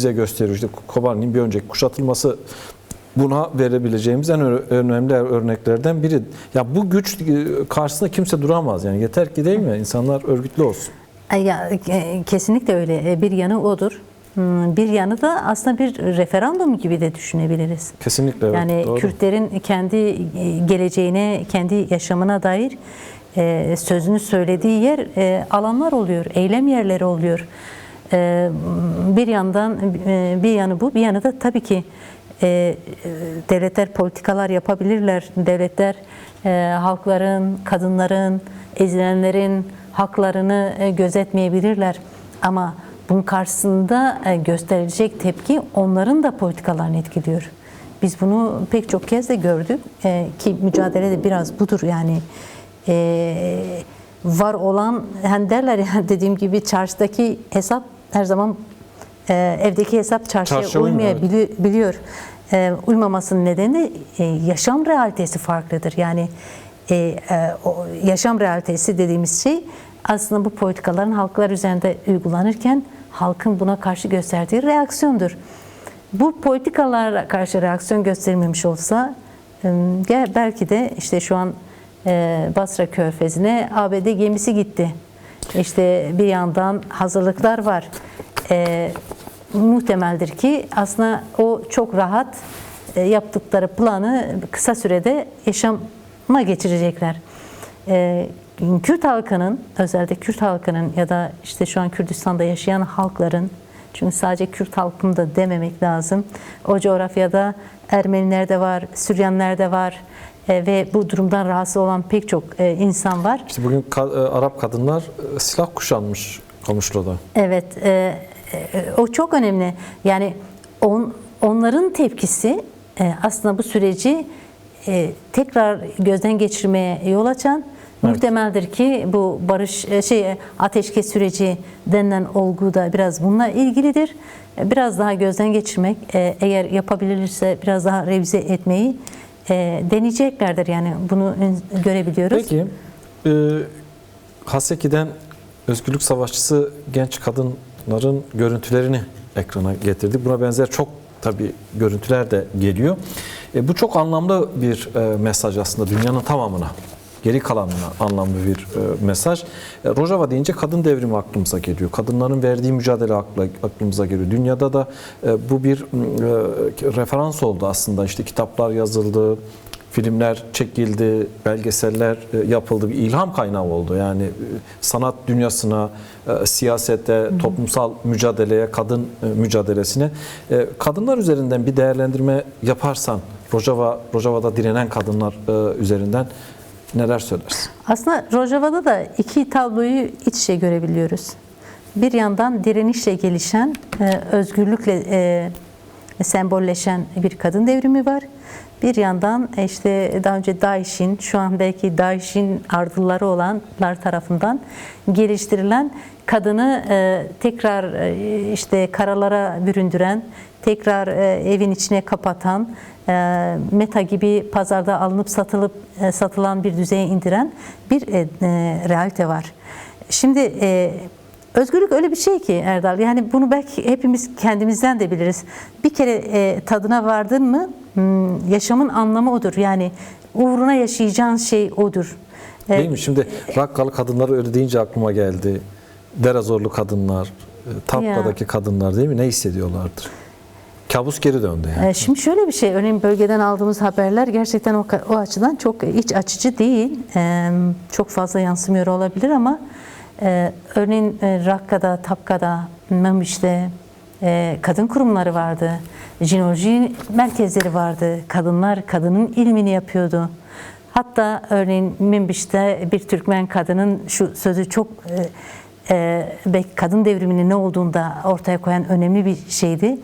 bize gösteriyor. İşte Kobani'nin bir önceki kuşatılması buna verebileceğimiz en önemli örneklerden biri. Ya bu güç karşısında kimse duramaz. Yani yeter ki, değil mi? İnsanlar örgütlü olsun. Ya, kesinlikle öyle. Bir yanı odur. Bir yanı da aslında bir referandum gibi de düşünebiliriz. Kesinlikle evet, yani doğru. Kürtlerin kendi geleceğine, kendi yaşamına dair sözünü söylediği yer alanlar oluyor, eylem yerleri oluyor. Bir yandan bir yanı bu, bir yanı da tabii ki devletler politikalar yapabilirler. Devletler halkların, kadınların, ezilenlerin haklarını gözetmeyebilirler. Ama bunun karşısında gösterilecek tepki onların da politikalarını etkiliyor. Biz bunu pek çok kez de gördük ki mücadele de biraz budur. Yani var olan, hani derler ya, dediğim gibi çarşıdaki hesap her zaman evdeki hesap çarşıya uymayabiliyor. Uymamasının nedeni yaşam realitesi farklıdır. Yani o yaşam realitesi dediğimiz şey aslında bu politikaların halklar üzerinde uygulanırken halkın buna karşı gösterdiği reaksiyondur. Bu politikalara karşı reaksiyon göstermemiş olsa belki de işte şu an Basra Körfezi'ne ABD gemisi gitti. İşte bir yandan hazırlıklar var. Muhtemeldir ki aslında o çok rahat yaptıkları planı kısa sürede yaşama geçirecekler. Kürt halkının, özellikle Kürt halkının ya da işte şu an Kürdistan'da yaşayan halkların, çünkü sadece Kürt halkını da dememek lazım. O coğrafyada Ermeniler de var, Süryaniler de var ve bu durumdan rahatsız olan pek çok insan var. İşte bugün Arap kadınlar silah kuşanmış Komşu'da. Evet, o çok önemli. Yani onların tepkisi aslında bu süreci tekrar gözden geçirmeye yol açan. Evet. Muhtemeldir ki bu ateşkes süreci denilen olgu da biraz bununla ilgilidir. Biraz daha gözden geçirmek, eğer yapabilirse biraz daha revize etmeyi deneyeceklerdir. Yani bunu görebiliyoruz. Peki, Haseki'den özgürlük savaşçısı genç kadınların görüntülerini ekrana getirdik. Buna benzer çok tabii görüntüler de geliyor. Bu çok anlamlı bir mesaj aslında dünyanın tamamına. Geri kalanına anlamlı bir mesaj. Rojava deyince kadın devrimi aklımıza geliyor. Kadınların verdiği mücadele aklımıza geliyor. Dünyada da bu bir referans oldu aslında. İşte kitaplar yazıldı, filmler çekildi, belgeseller yapıldı. Bir ilham kaynağı oldu. Yani sanat dünyasına, siyasete, toplumsal mücadeleye, kadın mücadelesine. Kadınlar üzerinden bir değerlendirme yaparsan, Rojava'da direnen kadınlar üzerinden neler söylersin? Aslında Rojava'da da iki tabloyu iç içe görebiliyoruz. Bir yandan direnişle gelişen, özgürlükle sembolleşen bir kadın devrimi var. Bir yandan işte daha önce DAEŞ'in, şu an belki DAEŞ'in ardılları olanlar tarafından geliştirilen, kadını tekrar işte karalara büründüren, tekrar evin içine kapatan, meta gibi pazarda alınıp satılan bir düzeye indiren bir realite var. Şimdi özgürlük öyle bir şey ki Erdal, yani bunu belki hepimiz kendimizden de biliriz. Bir kere tadına vardın mı yaşamın anlamı odur. Yani uğruna yaşayacağın şey odur. Değil mi? Şimdi Rakkalı kadınları öyle deyince aklıma geldi. Derazorlu kadınlar, Tapka'daki kadınlar, değil mi? Ne hissediyorlardır? Kabus geri döndü yani. Şimdi şöyle bir şey, örneğin bölgeden aldığımız haberler gerçekten o açıdan çok iç açıcı değil. Çok fazla yansımıyor olabilir ama örneğin Rakka'da, Tapka'da, Memiş'te kadın kurumları vardı. Jinoloji merkezleri vardı. Kadınlar kadının ilmini yapıyordu. Hatta örneğin Minbiş'te bir Türkmen kadının şu sözü çok belki kadın devriminin ne olduğunu da ortaya koyan önemli bir şeydi.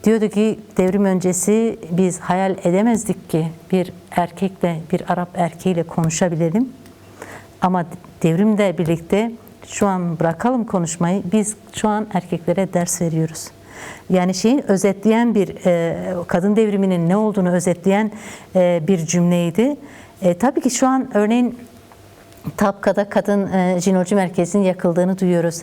Diyordu ki devrim öncesi biz hayal edemezdik ki bir erkekle, bir Arap erkeğiyle konuşabilelim. Ama devrimle birlikte şu an bırakalım konuşmayı, biz şu an erkeklere ders veriyoruz. Yani şeyi özetleyen bir, kadın devriminin ne olduğunu özetleyen bir cümleydi. Tabii ki şu an örneğin Tapka'da kadın jinoloji merkezinin yakıldığını duyuyoruz.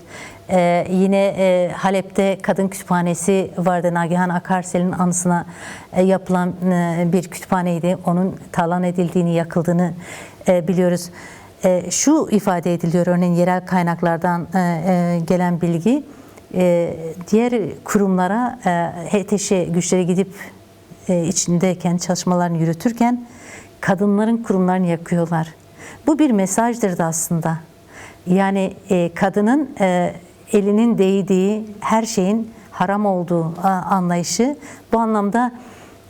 Yine Halep'te kadın kütüphanesi vardı. Nagihan Akarsel'in anısına yapılan bir kütüphaneydi. Onun talan edildiğini, yakıldığını biliyoruz. Şu ifade ediliyor örneğin yerel kaynaklardan gelen bilgi. Diğer kurumlara HTŞ güçleri gidip içindeyken çalışmalarını yürütürken kadınların kurumlarını yakıyorlar. Bu bir mesajdır da aslında. Yani kadının elinin değdiği her şeyin haram olduğu anlayışı, bu anlamda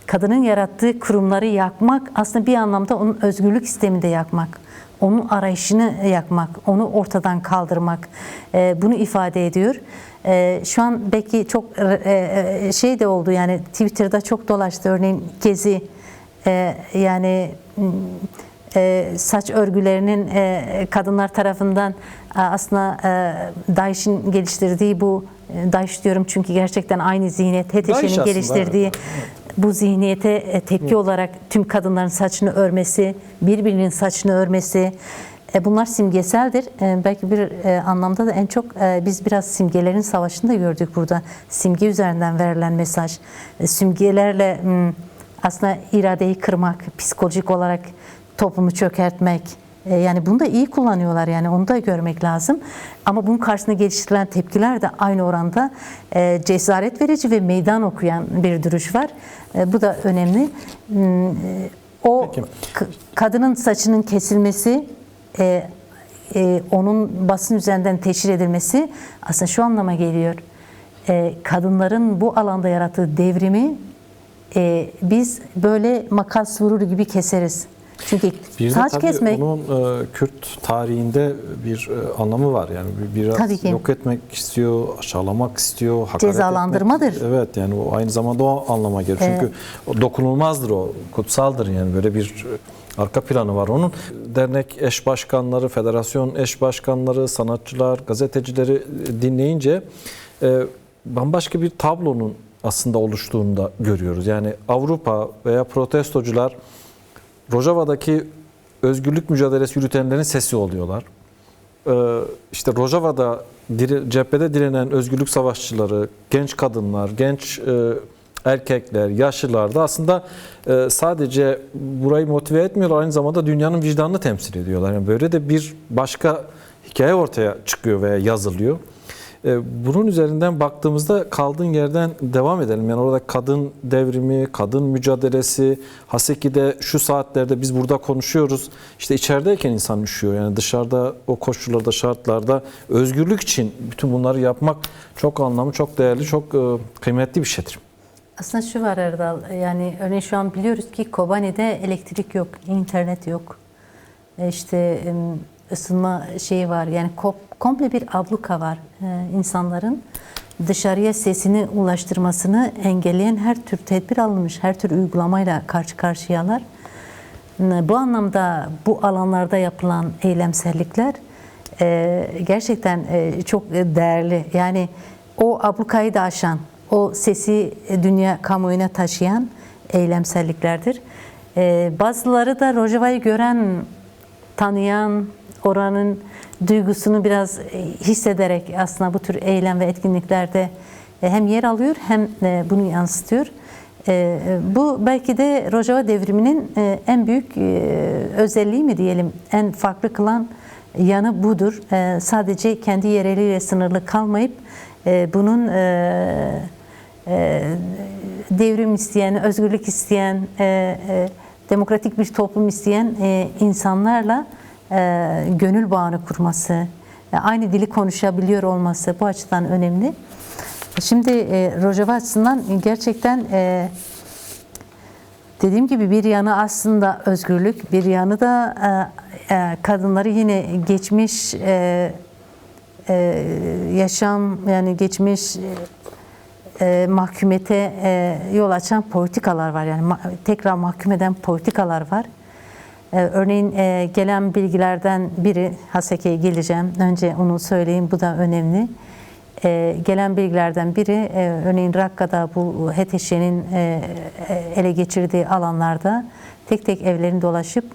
kadının yarattığı kurumları yakmak aslında bir anlamda onun özgürlük istemini de yakmak, onun arayışını yakmak, onu ortadan kaldırmak, bunu ifade ediyor. Şu an belki çok şey de oldu, yani Twitter'da çok dolaştı örneğin Gezi, yani saç örgülerinin kadınlar tarafından aslında DAEŞ'in geliştirdiği bu, DAEŞ diyorum çünkü gerçekten aynı zihniyet, HTŞ'nin geliştirdiği bu zihniyete tepki olarak tüm kadınların saçını örmesi, birbirinin saçını örmesi, bunlar simgeseldir. Belki bir anlamda da en çok biz biraz simgelerin savaşını da gördük burada. Simge üzerinden verilen mesaj. Simgelerle aslında iradeyi kırmak, psikolojik olarak toplumu çökertmek. Yani bunu da iyi kullanıyorlar, yani onu da görmek lazım. Ama bunun karşısında geliştirilen tepkiler de aynı oranda cesaret verici ve meydan okuyan bir duruş var. Bu da önemli. O kadının saçının kesilmesi, onun basın üzerinden teşhir edilmesi aslında şu anlama geliyor. Kadınların bu alanda yarattığı devrimi biz böyle makas vurur gibi keseriz. Çünkü saç kesmek, onun Kürt tarihinde bir anlamı var. Yani biraz yok etmek istiyor, aşağılamak istiyor, hakaret cezalandırmadır. Etmek. Evet, yani o aynı zamanda o anlama geliyor. Çünkü o dokunulmazdır, o kutsaldır, yani böyle bir arka planı var onun. Dernek eş başkanları, federasyon eş başkanları, sanatçılar, gazetecileri dinleyince bambaşka bir tablonun aslında oluştuğunu da görüyoruz. Yani Avrupa veya protestocular Rojava'daki özgürlük mücadelesi yürütenlerin sesi oluyorlar. İşte Rojava'da cephede direnen özgürlük savaşçıları, genç kadınlar, genç erkekler, yaşlılar da aslında sadece burayı motive etmiyorlar, aynı zamanda dünyanın vicdanını temsil ediyorlar. Yani böyle de bir başka hikaye ortaya çıkıyor veya yazılıyor. Bunun üzerinden baktığımızda kaldığın yerden devam edelim. Yani orada kadın devrimi, kadın mücadelesi, Haseki'de şu saatlerde biz burada konuşuyoruz. İşte içerideyken insan üşüyor. Yani dışarıda o koşullarda, şartlarda özgürlük için bütün bunları yapmak çok anlamlı, çok değerli, çok kıymetli bir şeydir. Aslında şu var Erdal, yani örneğin şu an biliyoruz ki Kobani'de elektrik yok, internet yok. İşte ısınma şeyi var, yani komple bir abluka var. İnsanların dışarıya sesini ulaştırmasını engelleyen her tür tedbir alınmış, her tür uygulamayla karşı karşıyalar. Bu anlamda bu alanlarda yapılan eylemsellikler gerçekten çok değerli. Yani o ablukayı da aşan, o sesi dünya kamuoyuna taşıyan eylemselliklerdir. Bazıları da Rojava'yı gören, tanıyan, oranın duygusunu biraz hissederek aslında bu tür eylem ve etkinliklerde hem yer alıyor hem bunu yansıtıyor. Bu belki de Rojava devriminin en büyük özelliği mi diyelim, en farklı kılan yanı budur. Sadece kendi yereliyle sınırlı kalmayıp bunun devrim isteyen, özgürlük isteyen, demokratik bir toplum isteyen insanlarla gönül bağını kurması, aynı dili konuşabiliyor olması bu açıdan önemli. Şimdi Rojava açısından gerçekten dediğim gibi bir yanı aslında özgürlük, bir yanı da kadınları yine geçmiş yaşam, yani geçmiş mahkumiyete yol açan politikalar var. Yani tekrar mahkum eden politikalar var. Örneğin gelen bilgilerden biri, Haseki'ye geleceğim. Önce onu söyleyeyim, bu da önemli. Gelen bilgilerden biri, örneğin Rakka'da bu HTŞ'nin ele geçirdiği alanlarda tek tek evlerini dolaşıp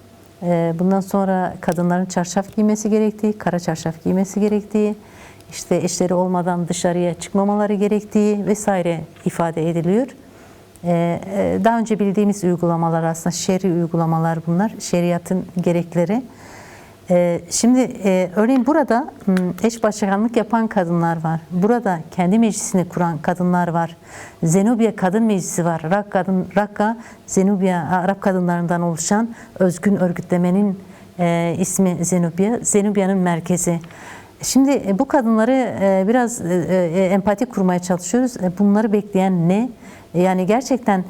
Bundan sonra kadınların çarşaf giymesi gerektiği, kara çarşaf giymesi gerektiği, işte eşleri olmadan dışarıya çıkmamaları gerektiği vesaire ifade ediliyor. Daha önce bildiğimiz uygulamalar aslında şer'i uygulamalar bunlar, şeriatın gerekleri. Şimdi örneğin burada eş başkanlık yapan kadınlar var. Burada kendi meclisini kuran kadınlar var. Zenobia Kadın Meclisi var. Rakka, Zenobia Arap kadınlarından oluşan özgün örgütlemenin ismi Zenobia. Zenobia'nın merkezi. Şimdi bu kadınları biraz empati kurmaya çalışıyoruz. Bunları bekleyen ne? Yani gerçekten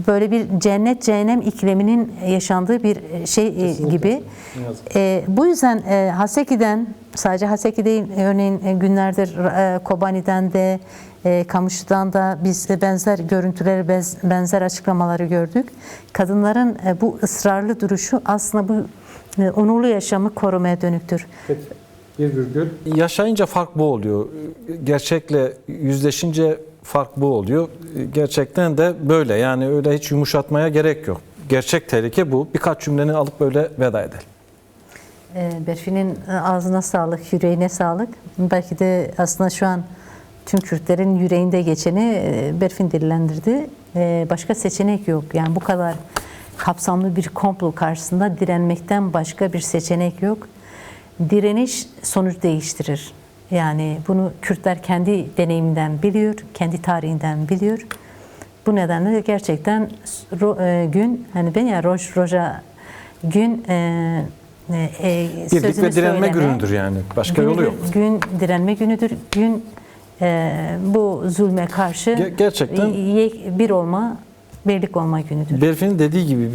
böyle bir cennet cehennem ikliminin yaşandığı bir şey gibi. Bu yüzden Haseki'den, sadece Haseki değil, örneğin günlerdir Kobani'den de Kamışlı'dan da biz benzer görüntüleri, benzer açıklamaları gördük. Kadınların bu ısrarlı duruşu aslında bu onurlu yaşamı korumaya dönüktür. Peki. Bir virgül. Yaşayınca fark bu oluyor. Gerçekle yüzleşince fark bu oluyor. Gerçekten de böyle. Yani öyle hiç yumuşatmaya gerek yok. Gerçek tehlike bu. Birkaç cümleni alıp böyle veda edelim. Berfin'in ağzına sağlık, yüreğine sağlık. Belki de aslında şu an tüm Kürtlerin yüreğinde geçeni Berfin dillendirdi. Başka seçenek yok. Yani bu kadar kapsamlı bir komplo karşısında direnmekten başka bir seçenek yok. Direniş sonuç değiştirir. Yani bunu Kürtler kendi deneyiminden biliyor, kendi tarihinden biliyor. Bu nedenle de gerçekten gün, hani ben ya roja gün Birlik ve direnme günüdür yani. Başka yolu yok. Gün direnme günüdür. Gün bu zulme karşı Gerçekten bir olma, birlik olma günüdür. Berfin'in dediği gibi